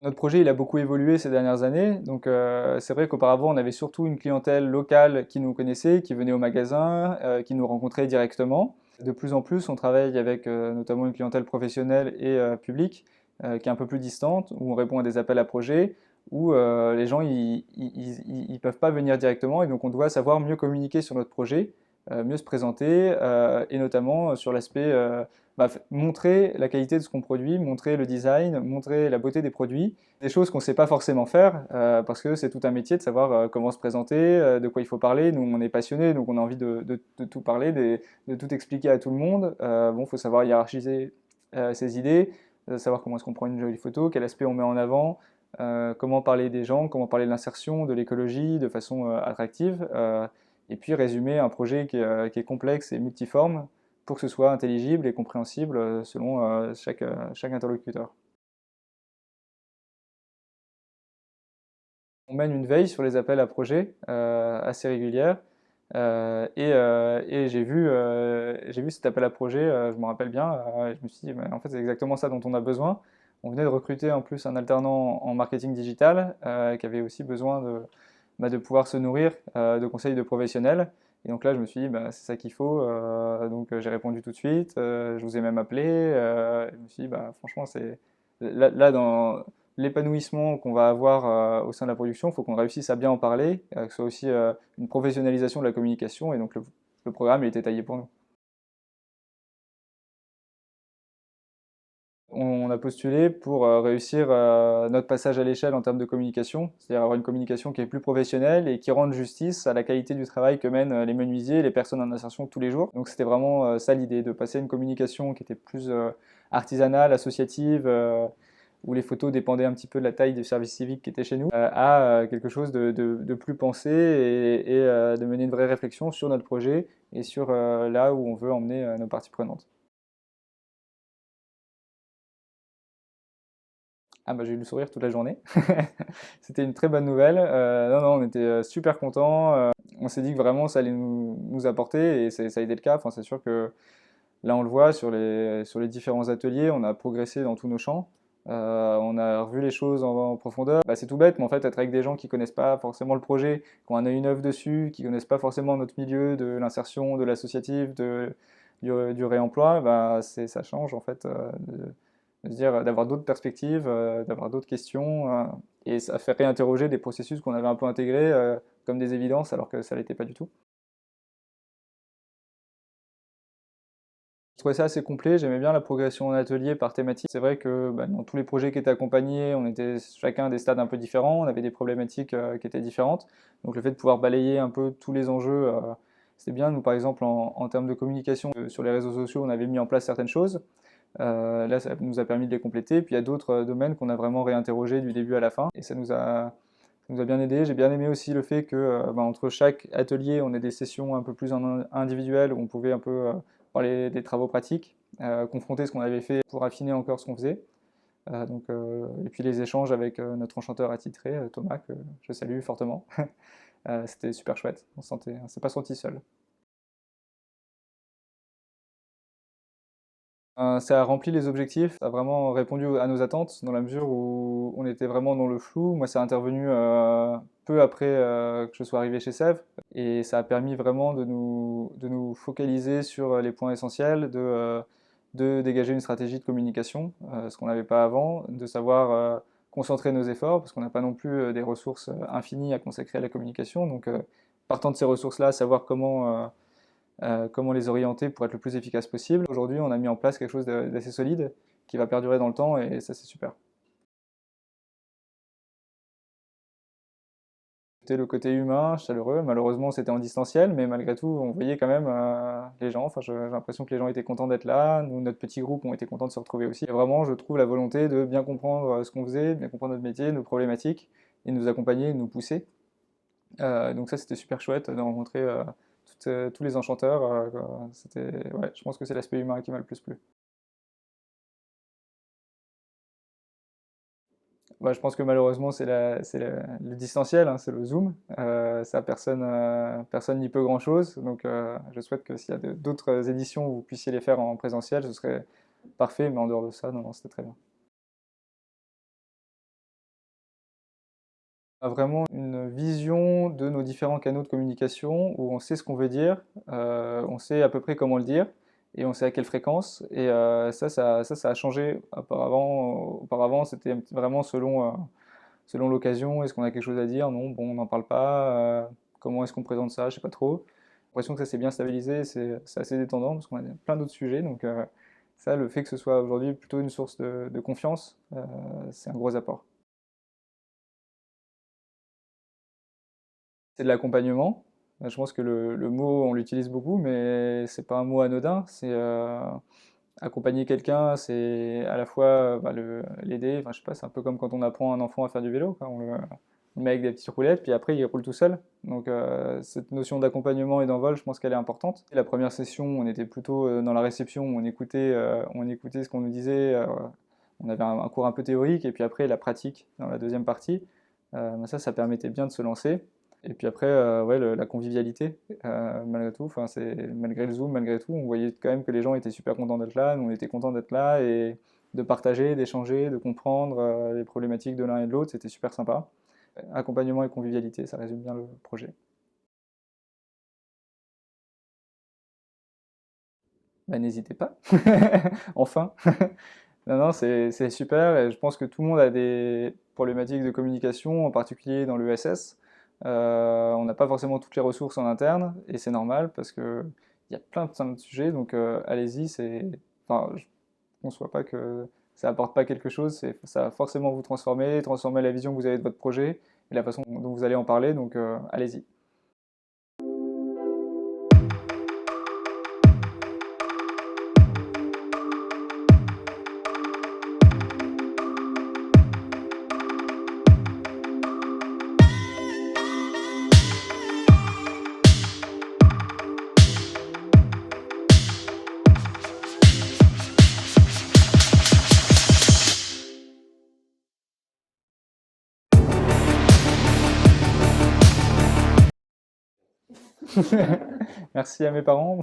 Notre projet, il a beaucoup évolué ces dernières années. Donc, c'est vrai qu'auparavant, on avait surtout une clientèle locale qui nous connaissait, qui venait au magasin, qui nous rencontrait directement. De plus en plus, on travaille avec notamment une clientèle professionnelle et publique qui est un peu plus distante, où on répond à des appels à projets, où les gens ils peuvent pas venir directement et donc on doit savoir mieux communiquer sur notre projet, mieux se présenter et notamment sur l'aspect montrer la qualité de ce qu'on produit, montrer le design, montrer la beauté des produits, des choses qu'on ne sait pas forcément faire parce que c'est tout un métier de savoir comment se présenter, de quoi il faut parler. Nous, on est passionnés, donc on a envie de tout parler, de tout expliquer à tout le monde. Bon, il faut savoir hiérarchiser ses idées, savoir comment est-ce qu'on prend une jolie photo, quel aspect on met en avant, comment parler des gens, comment parler de l'insertion, de l'écologie de façon attractive, et puis résumer un projet qui est complexe et multiforme pour que ce soit intelligible et compréhensible selon chaque interlocuteur. On mène une veille sur les appels à projets assez régulière. Et j'ai vu cet appel à projet, je me rappelle bien, je me suis dit, en fait, c'est exactement ça dont on a besoin. On venait de recruter en plus un alternant en marketing digital qui avait aussi besoin de pouvoir se nourrir de conseils de professionnels. Et donc là, je me suis dit, c'est ça qu'il faut. Donc j'ai répondu tout de suite. Je vous ai même appelé. Je me suis dit, franchement, c'est là dans l'épanouissement qu'on va avoir au sein de la production, il faut qu'on réussisse à bien en parler, que ce soit aussi une professionnalisation de la communication. Et donc le programme il était taillé pour nous. On a postulé pour réussir notre passage à l'échelle en termes de communication, c'est-à-dire avoir une communication qui est plus professionnelle et qui rende justice à la qualité du travail que mènent les menuisiers et les personnes en insertion tous les jours. Donc c'était vraiment ça l'idée, de passer à une communication qui était plus artisanale, associative, où les photos dépendaient un petit peu de la taille du service civique qui était chez nous, à quelque chose de plus pensé et de mener une vraie réflexion sur notre projet et sur là où on veut emmener nos parties prenantes. Ah bah j'ai eu le sourire toute la journée. C'était une très bonne nouvelle. Non, non, on était super contents. On s'est dit que vraiment ça allait nous apporter et ça a été le cas. Enfin, c'est sûr que là on le voit sur les différents ateliers, on a progressé dans tous nos champs. On a revu les choses en profondeur. C'est tout bête, mais en fait être avec des gens qui connaissent pas forcément le projet, qui ont un œil neuf dessus, qui connaissent pas forcément notre milieu de l'insertion, de l'associatif, du réemploi, ça change en fait. De se dire, d'avoir d'autres perspectives, d'avoir d'autres questions, et ça fait réinterroger des processus qu'on avait un peu intégrés comme des évidences alors que ça l'était pas du tout. Je trouvais ça assez complet, j'aimais bien la progression en atelier par thématique. C'est vrai que dans tous les projets qui étaient accompagnés, on était chacun à des stades un peu différents, on avait des problématiques qui étaient différentes. Donc le fait de pouvoir balayer un peu tous les enjeux, c'était bien. Nous par exemple en termes de communication sur les réseaux sociaux, on avait mis en place certaines choses. Là, ça nous a permis de les compléter. Puis il y a d'autres domaines qu'on a vraiment réinterrogés du début à la fin. Et ça nous a bien aidé. J'ai bien aimé aussi le fait que entre chaque atelier, on ait des sessions un peu plus individuelles où on pouvait un peu parler des travaux pratiques, confronter ce qu'on avait fait pour affiner encore ce qu'on faisait. Et puis les échanges avec notre enchanteur attitré, Thomas, que je salue fortement. C'était super chouette. On s'est pas senti seul. Ça a rempli les objectifs, ça a vraiment répondu à nos attentes dans la mesure où on était vraiment dans le flou. Moi, c'est intervenu peu après que je sois arrivé chez Sèvres et ça a permis vraiment de nous focaliser sur les points essentiels, de dégager une stratégie de communication, ce qu'on n'avait pas avant, de savoir concentrer nos efforts parce qu'on n'a pas non plus des ressources infinies à consacrer à la communication. Donc, partant de ces ressources-là, savoir comment les orienter pour être le plus efficace possible. Aujourd'hui, on a mis en place quelque chose d'assez solide qui va perdurer dans le temps et ça, c'est super. C'était le côté humain, chaleureux. Malheureusement, c'était en distanciel, mais malgré tout, on voyait quand même les gens. Enfin, j'ai l'impression que les gens étaient contents d'être là. Nous, notre petit groupe, on était contents de se retrouver aussi. Et vraiment, je trouve la volonté de bien comprendre ce qu'on faisait, de bien comprendre notre métier, nos problématiques, et de nous accompagner, de nous pousser. Donc ça, c'était super chouette de rencontrer tous les enchanteurs. Ouais, je pense que c'est l'aspect humain qui m'a le plus plu. Je pense que malheureusement, le distanciel, hein, c'est le Zoom. Ça, personne n'y peut grand-chose. Donc, je souhaite que s'il y a d'autres éditions où vous puissiez les faire en présentiel, ce serait parfait. Mais en dehors de ça, non, non, c'était très bien. On a vraiment une vision de nos différents canaux de communication où on sait ce qu'on veut dire, on sait à peu près comment le dire et on sait à quelle fréquence. Et ça a changé. Auparavant, c'était vraiment selon l'occasion. Est-ce qu'on a quelque chose à dire? Non, bon, on n'en parle pas. Comment est-ce qu'on présente ça? Je sais pas trop. J'ai l'impression que ça s'est bien stabilisé, c'est assez détendant parce qu'on a plein d'autres sujets. Donc ça, le fait que ce soit aujourd'hui plutôt une source de confiance, c'est un gros apport. C'est de l'accompagnement. Je pense que le mot, on l'utilise beaucoup, mais c'est pas un mot anodin. C'est accompagner quelqu'un, c'est à la fois bah, l'aider. Enfin, je sais pas, c'est un peu comme quand on apprend un enfant à faire du vélo, quoi. On le met avec des petites roulettes, puis après il roule tout seul. Donc cette notion d'accompagnement et d'envol, je pense qu'elle est importante. Et la première session, on était plutôt dans la réception, on écoutait ce qu'on nous disait. On avait un cours un peu théorique, et puis après la pratique dans la deuxième partie. Ça permettait bien de se lancer. Et puis après, ouais, la convivialité, malgré tout, enfin, malgré le Zoom, malgré tout, on voyait quand même que les gens étaient super contents d'être là, nous on était contents d'être là, et de partager, d'échanger, de comprendre les problématiques de l'un et de l'autre, c'était super sympa. Accompagnement et convivialité, ça résume bien le projet. Bah, n'hésitez pas, enfin. Non, non, c'est super, et je pense que tout le monde a des problématiques de communication, en particulier dans l'ESS. On n'a pas forcément toutes les ressources en interne, et c'est normal, parce que il y a plein de sujets, donc allez-y, enfin, je ne conçois pas que ça apporte pas quelque chose, ça va forcément vous transformer la vision que vous avez de votre projet, et la façon dont vous allez en parler, donc allez-y. Merci à mes parents.